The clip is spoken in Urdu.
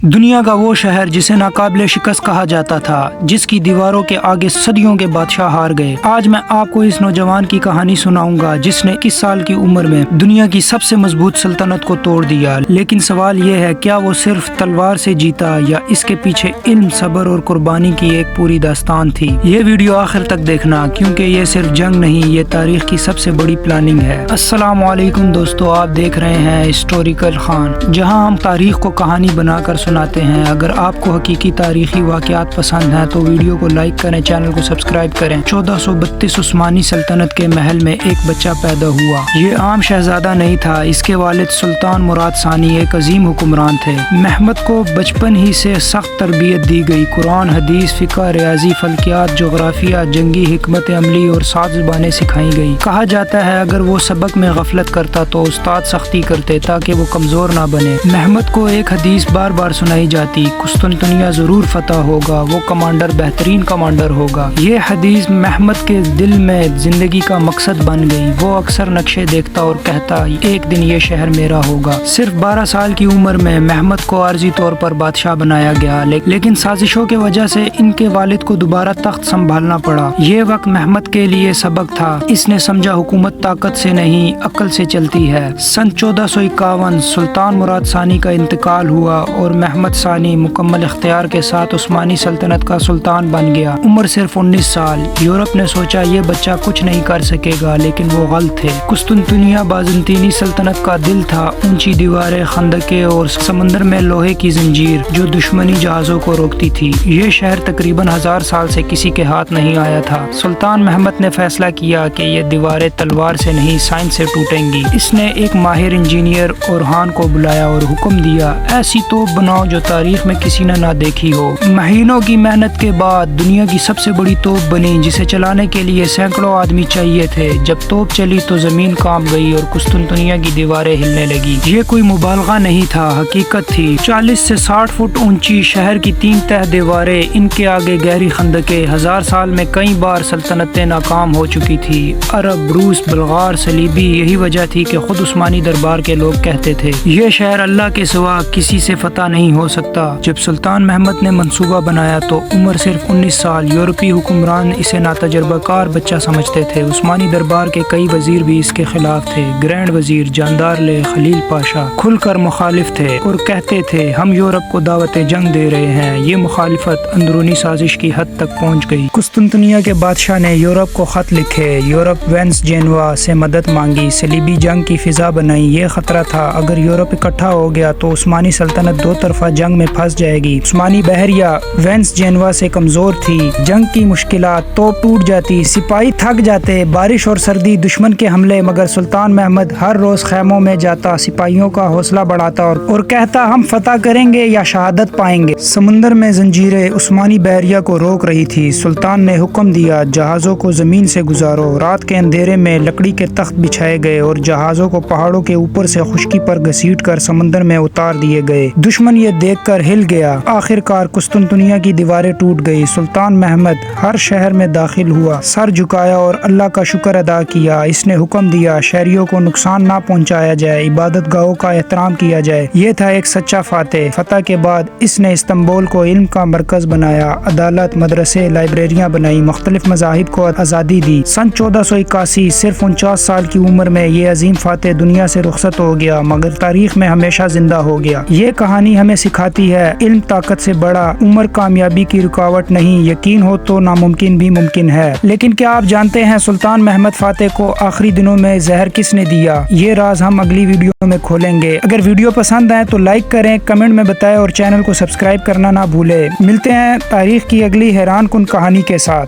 دنیا کا وہ شہر جسے ناقابل شکست کہا جاتا تھا، جس کی دیواروں کے آگے صدیوں کے بادشاہ ہار گئے۔ آج میں آپ کو اس نوجوان کی کہانی سناؤں گا جس نے 21 سال کی عمر میں دنیا کی سب سے مضبوط سلطنت کو توڑ دیا۔ لیکن سوال یہ ہے، کیا وہ صرف تلوار سے جیتا یا اس کے پیچھے علم، صبر اور قربانی کی ایک پوری داستان تھی؟ یہ ویڈیو آخر تک دیکھنا، کیونکہ یہ صرف جنگ نہیں، یہ تاریخ کی سب سے بڑی پلاننگ ہے۔ السلام علیکم دوستو، آپ دیکھ رہے ہیں ہسٹوریکل خان، جہاں ہم تاریخ کو کہانی بنا کر سناتے ہیں۔ اگر آپ کو حقیقی تاریخی واقعات پسند ہیں تو ویڈیو کو لائک کریں، چینل کو سبسکرائب کریں۔ 1432 عثمانی سلطنت کے محل میں ایک بچہ پیدا ہوا۔ یہ عام شہزادہ نہیں تھا، اس کے والد سلطان مراد ثانی ایک عظیم حکمران تھے۔ محمد کو بچپن ہی سے سخت تربیت دی گئی۔ قرآن، حدیث، فقہ، ریاضی، فلکیات، جغرافیہ، جنگی حکمت عملی اور 7 زبانیں سکھائی گئی۔ کہا جاتا ہے اگر وہ سبق میں غفلت کرتا تو استاد سختی کرتے تاکہ وہ کمزور نہ بنے۔ محمد کو ایک حدیث بار بار سنائی جاتی، قسطنطنیہ ضرور فتح ہوگا، وہ کمانڈر بہترین کمانڈر ہوگا۔ یہ حدیث محمد کے دل میں زندگی کا مقصد بن گئی۔ وہ اکثر نقشے دیکھتا اور کہتا ایک دن یہ شہر میرا ہوگا۔ صرف 12 سال کی عمر میں محمد کو عارضی طور پر بادشاہ بنایا گیا، لیکن سازشوں کی وجہ سے ان کے والد کو دوبارہ تخت سنبھالنا پڑا۔ یہ وقت محمد کے لیے سبق تھا۔ اس نے سمجھا حکومت طاقت سے نہیں، عقل سے چلتی ہے۔ سن 1451 سلطان مراد ثانی کا انتقال ہوا اور محمد ثانی مکمل اختیار کے ساتھ عثمانی سلطنت کا سلطان بن گیا۔ عمر صرف 19 سال۔ یورپ نے سوچا یہ بچہ کچھ نہیں کر سکے گا، لیکن وہ غلط تھے۔ قسطنطنیہ بازنطینی سلطنت کا دل تھا، اونچی دیواریں، خندقیں اور سمندر میں لوہے کی زنجیر جو دشمنی جہازوں کو روکتی تھی۔ یہ شہر تقریباً 1000 سال سے کسی کے ہاتھ نہیں آیا تھا۔ سلطان محمد نے فیصلہ کیا کہ یہ دیواریں تلوار سے نہیں، سائنس سے ٹوٹیں گی۔ اس نے ایک ماہر انجینئر اورہان کو بلایا اور حکم دیا ایسی توپ بناؤ جو تاریخ میں کسی نے نہ دیکھی ہو۔ مہینوں کی محنت کے بعد دنیا کی سب سے بڑی توپ بنی، جسے چلانے کے لیے سینکڑوں آدمی چاہیے تھے۔ جب توپ چلی تو زمین کانپ گئی اور قسطنطنیہ کی دیواریں ہلنے لگی۔ یہ کوئی مبالغہ نہیں تھا، حقیقت تھی۔ 40 سے 60 فٹ اونچی شہر کی 3 تہہ دیواریں، ان کے آگے گہری خندقیں۔ 1000 سال میں کئی بار سلطنتیں ناکام ہو چکی تھی۔ عرب، روس، بلغار، صلیبی۔ یہی وجہ تھی کہ خود عثمانی دربار کے لوگ کہتے تھے یہ شہر اللہ کے سوا کسی سے فتح نہیں ہو سکتا۔ جب سلطان محمد نے منصوبہ بنایا تو عمر صرف 19 سال۔ یورپی حکمران اسے ناتجربہ کار بچہ سمجھتے تھے۔ عثمانی دربار کے کئی وزیر بھی اس کے خلاف تھے۔ گرینڈ وزیر جاندارلے خلیل پاشا کھل کر مخالف تھے اور کہتے تھے ہم یورپ کو دعوت جنگ دے رہے ہیں۔ یہ مخالفت اندرونی سازش کی حد تک پہنچ گئی۔ قسطنطنیہ کے بادشاہ نے یورپ کو خط لکھے، یورپ وینس جینوا سے مدد مانگی، صلیبی جنگ کی فضا بنائی۔ یہ خطرہ تھا اگر یورپ اکٹھا ہو گیا تو عثمانی سلطنت دو طرفہ جنگ میں پھنس جائے گی۔ عثمانی بحریہ وینس جینوا سے کمزور تھی، جنگ کی مشکلات، توپ ٹوٹ جاتی، سپاہی تھک جاتے، بارش اور سردی، دشمن کے حملے۔ مگر سلطان محمد ہر روز خیموں میں جاتا، سپاہیوں کا حوصلہ بڑھاتا اور کہتا ہم فتح کریں گے یا شہادت پائیں گے۔ سمندر میں زنجیریں عثمانی بحریہ کو روک رہی تھی۔ سلطان نے حکم دیا جہازوں کو زمین سے گزارو۔ رات کے اندھیرے میں لکڑی کے تخت بچھائے گئے اور جہازوں کو پہاڑوں کے اوپر سے خشکی پر گھسیٹ کر سمندر میں اتار دیے گئے۔ دشمن یہ دیکھ کر ہل گیا۔ آخر کار قسطنطنیہ کی دیواریں ٹوٹ گئی۔ سلطان محمد ہر شہر میں داخل ہوا، سر جھکایا اور اللہ کا شکر ادا کیا۔ اس نے حکم دیا شہریوں کو نقصان نہ پہنچایا جائے، عبادت گاہوں کا احترام کیا جائے۔ یہ تھا ایک سچا فاتح۔ فتح کے بعد اس نے استنبول کو علم کا مرکز بنایا، عدالت، مدرسے، لائبریریاں بنائی، مختلف مذاہب کو آزادی دی۔ سن 1481 صرف 49 سال کی عمر میں یہ عظیم فاتح دنیا سے رخصت ہو گیا، مگر تاریخ میں ہمیشہ زندہ ہو گیا۔ یہ کہانی ہمیں سکھاتی ہے علم طاقت سے بڑا، عمر کامیابی کی رکاوٹ نہیں، یقین ہو تو ناممکن بھی ممکن ہے۔ لیکن کیا آپ جانتے ہیں سلطان محمد فاتح کو آخری دنوں میں زہر کس نے دیا؟ یہ راز ہم اگلی ویڈیو میں کھولیں گے۔ اگر ویڈیو پسند آئے تو لائک کریں، کمنٹ میں بتائیں اور چینل کو سبسکرائب کرنا نہ بھولیں۔ ملتے ہیں تاریخ کی اگلی حیران کن کہانی کے ساتھ۔